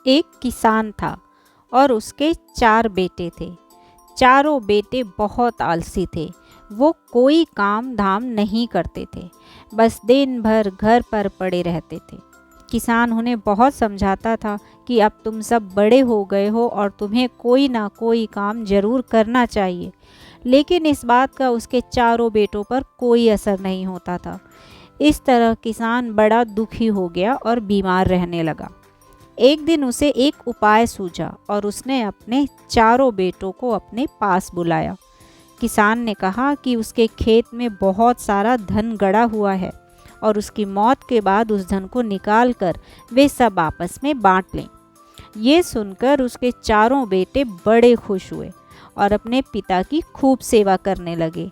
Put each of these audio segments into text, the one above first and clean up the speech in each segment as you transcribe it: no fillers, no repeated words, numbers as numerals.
एक किसान था और उसके 4 बेटे थे। चारों बेटे बहुत आलसी थे। वो कोई काम धाम नहीं करते थे, बस दिन भर घर पर पड़े रहते थे। किसान उन्हें बहुत समझाता था कि अब तुम सब बड़े हो गए हो और तुम्हें कोई ना कोई काम जरूर करना चाहिए, लेकिन इस बात का उसके चारों बेटों पर कोई असर नहीं होता था। इस तरह किसान बड़ा दुखी हो गया और बीमार रहने लगा। एक दिन उसे एक उपाय सूझा और उसने अपने चारों बेटों को अपने पास बुलाया। किसान ने कहा कि उसके खेत में बहुत सारा धन गड़ा हुआ है और उसकी मौत के बाद उस धन को निकालकर वे सब आपस में बांट लें। ये सुनकर उसके चारों बेटे बड़े खुश हुए और अपने पिता की खूब सेवा करने लगे।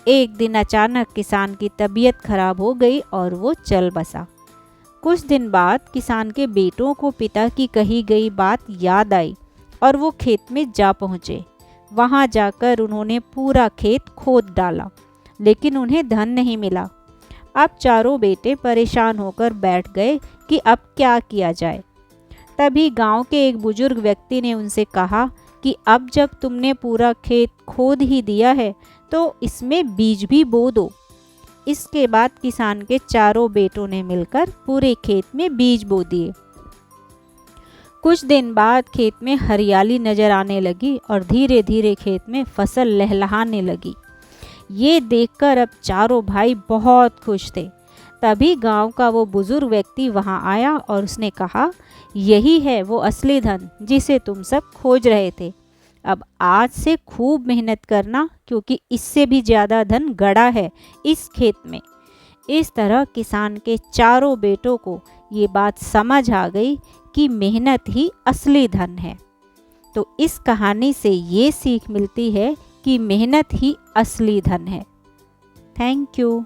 एक दिन अचानक किसान की तबीयत खराब हो गई और वो चल बसा। कुछ दिन बाद किसान के बेटों को पिता की कही गई बात याद आई और वो खेत में जा पहुँचे। वहाँ जाकर उन्होंने पूरा खेत खोद डाला, लेकिन उन्हें धन नहीं मिला। अब चारों बेटे परेशान होकर बैठ गए कि अब क्या किया जाए। तभी गांव के एक बुजुर्ग व्यक्ति ने उनसे कहा कि अब जब तुमने पूरा खेत खोद ही दिया है तो इसमें बीज भी बो दो। इसके बाद किसान के चारों बेटों ने मिलकर पूरे खेत में बीज बो दिए। कुछ दिन बाद खेत में हरियाली नजर आने लगी और धीरे धीरे खेत में फसल लहलहाने लगी। ये देखकर अब चारों भाई बहुत खुश थे। तभी गांव का वो बुजुर्ग व्यक्ति वहां आया और उसने कहा, यही है वो असली धन जिसे तुम सब खोज रहे थे। अब आज से खूब मेहनत करना, क्योंकि इससे भी ज़्यादा धन गड़ा है इस खेत में। इस तरह किसान के चारों बेटों को ये बात समझ आ गई कि मेहनत ही असली धन है। तो इस कहानी से ये सीख मिलती है कि मेहनत ही असली धन है। Thank you.